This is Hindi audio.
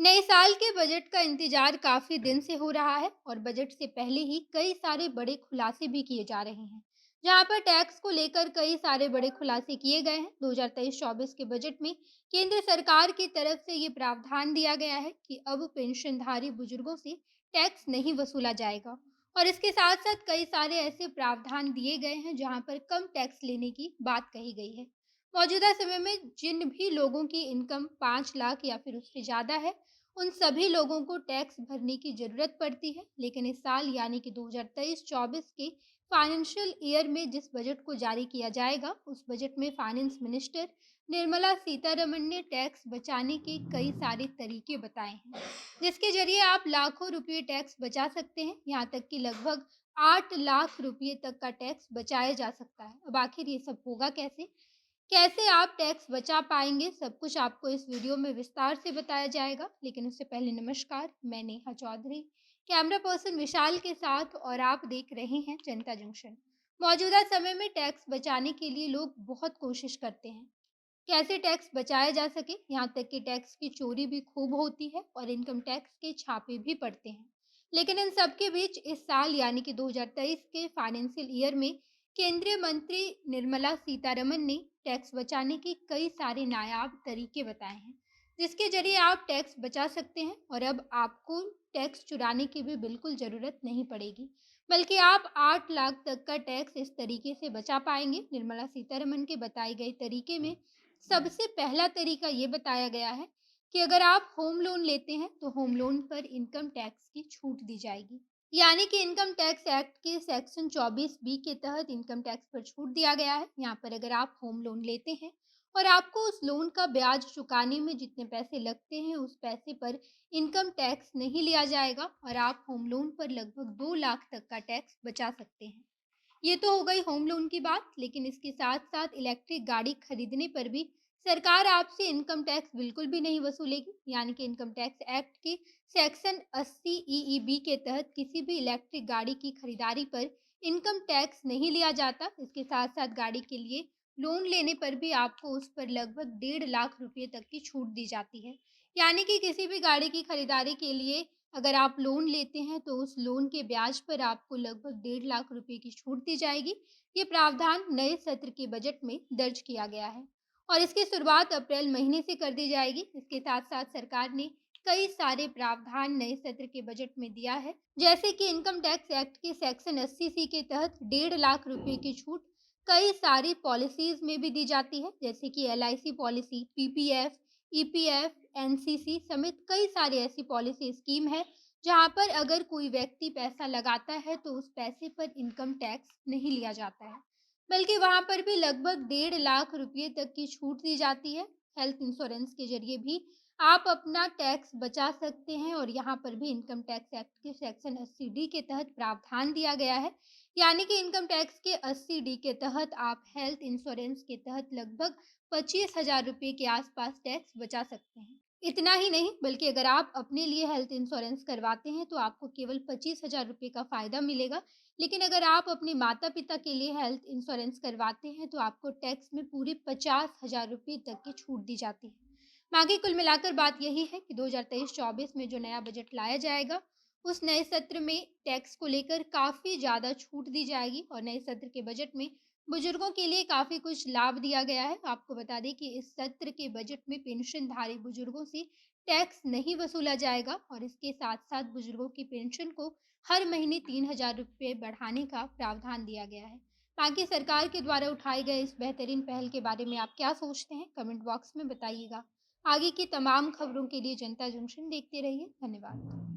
नए साल के बजट का इंतजार काफी दिन से हो रहा है और बजट से पहले ही कई सारे बड़े खुलासे भी किए जा रहे हैं। जहां पर टैक्स को लेकर कई सारे बड़े खुलासे किए गए हैं। 2023-24 के बजट में केंद्र सरकार की तरफ से ये प्रावधान दिया गया है कि अब पेंशनधारी बुजुर्गों से टैक्स नहीं वसूला जाएगा। और इसके साथ साथ कई सारे ऐसे प्रावधान दिए गए हैं जहां पर कम टैक्स लेने की बात कही गई है। मौजूदा समय में जिन भी लोगों की इनकम 5 लाख या फिर उससे ज़्यादा है, उन सभी लोगों को टैक्स भरने की ज़रूरत पड़ती है। लेकिन इस साल यानी कि 2023-24 के फाइनेंशियल ईयर में जिस बजट को जारी किया जाएगा, उस बजट में फाइनेंस मिनिस्टर निर्मला सीतारमण ने टैक्स बचाने के कई सारे तरीके बताए हैं, जिसके ज़रिए आप लाखों रुपए टैक्स बचा सकते हैं। यहाँ तक कि लगभग 8 लाख रुपए तक का टैक्स बचाया जा सकता है। अब आखिर ये सब होगा कैसे? कैसे आप टैक्स बचा पाएंगे, सब कुछ आपको इस वीडियो में विस्तार से बताया जाएगा। लेकिन उससे पहले नमस्कार, मैं नेहा चौधरी, कैमरा पर्सन विशाल के साथ, और आप देख रहे हैं जनता जंक्शन। मौजूदा समय में टैक्स बचाने के लिए लोग बहुत कोशिश करते हैं, कैसे टैक्स बचाया जा सके। यहाँ तक कि टैक्स की चोरी भी खूब होती है और इनकम टैक्स के छापे भी पड़ते हैं। लेकिन इन सब के बीच इस साल यानी कि 2023 के फाइनेंशियल ईयर में केंद्रीय मंत्री निर्मला सीतारमन ने टैक्स बचाने के कई सारे नायाब तरीके बताए हैं, जिसके जरिए आप टैक्स बचा सकते हैं। और अब आपको टैक्स चुराने की भी बिल्कुल ज़रूरत नहीं पड़ेगी, बल्कि आप 8 लाख तक का टैक्स इस तरीके से बचा पाएंगे। निर्मला सीतारमन के बताए गए तरीके में सबसे पहला तरीका ये बताया गया है कि अगर आप होम लोन लेते हैं तो होम लोन पर इनकम टैक्स की छूट दी जाएगी। यानी कि इनकम टैक्स एक्ट के सेक्शन 24 बी के तहत इनकम टैक्स पर छूट दिया गया है। यहाँ पर अगर आप होम लोन लेते हैं और आपको उस लोन का ब्याज चुकाने में जितने पैसे लगते हैं, उस पैसे पर इनकम टैक्स नहीं लिया जाएगा और आप होम लोन पर लगभग 2 लाख तक का टैक्स बचा सकते हैं। ये तो हो गई होम लोन की बात। लेकिन इसके साथ-साथ इलेक्ट्रिक गाड़ी खरीदने पर भी सरकार आपसे इनकम टैक्स बिल्कुल भी नहीं वसूलेगी। यानी कि इनकम टैक्स एक्ट के सेक्शन 80 ईईबी के तहत किसी भी इलेक्ट्रिक गाड़ी की खरीदारी पर इनकम टैक्स नहीं लिया जाता। इसके साथ-साथ गाड़ी के लिए लोन लेने पर भी आपको उस पर लगभग 1.5 लाख रुपए तक की छूट दी जाती है। यानी कि किसी भी गाड़ी की खरीदारी के लिए अगर आप लोन लेते हैं तो उस लोन के ब्याज पर आपको लगभग 1.5 लाख रुपए की छूट दी जाएगी। ये प्रावधान नए सत्र के बजट में दर्ज किया गया है और इसकी शुरुआत अप्रैल महीने से कर दी जाएगी। इसके साथ-साथ सरकार ने कई सारे प्रावधान नए सत्र के बजट में दिया है, जैसे कि इनकम टैक्स एक्ट के सेक्शन 80 सी के तहत 1.5 लाख रुपए की छूट कई सारी पॉलिसीज में भी दी जाती है, जैसे कि LIC policy, PPF, EPF, NCC समेत कई सारी ऐसी पॉलिसी स्कीम है जहां पर अगर कोई व्यक्ति पैसा लगाता है तो उस पैसे पर इनकम टैक्स नहीं लिया जाता है, बल्कि वहां पर भी लगभग 1.5 लाख रुपए तक की छूट दी जाती है। हेल्थ इंश्योरेंस के जरिए भी आप अपना टैक्स बचा सकते हैं और यहाँ पर भी इनकम टैक्स एक्ट के सेक्शन 80 डी के तहत प्रावधान दिया गया है। यानी कि इनकम टैक्स के 80 डी के तहत आप हेल्थ इंश्योरेंस के तहत लगभग 25,000 रुपए के आसपास टैक्स बचा सकते हैं। इतना ही नहीं, बल्कि अगर आप अपने लिए हेल्थ इंश्योरेंस करवाते हैं तो आपको केवल 25,000 रुपए का फ़ायदा मिलेगा। लेकिन अगर आप अपने माता-पिता के लिए हेल्थ इंश्योरेंस करवाते हैं तो आपको टैक्स में पूरे 50,000 रुपए तक की छूट दी जाती है। बाकी कुल मिलाकर बात यही है कि 2023-24 में जो नया बजट लाया जाएगा, उस नए सत्र में टैक्स को लेकर काफ़ी ज़्यादा छूट दी जाएगी और नए सत्र के बजट में बुजुर्गों के लिए काफ़ी कुछ लाभ दिया गया है। आपको बता दें कि इस सत्र के बजट में पेंशनधारी बुजुर्गों से टैक्स नहीं वसूला जाएगा और इसके साथ-साथ बुजुर्गों की पेंशन को हर महीने 3,000 रुपए बढ़ाने का प्रावधान दिया गया है। बाकी सरकार के द्वारा उठाए गए इस बेहतरीन पहल के बारे में आप क्या सोचते हैं? कमेंट बॉक्स में बताइएगा। आगे की तमाम खबरों के लिए जनता जंक्शन देखते रहिए। धन्यवाद।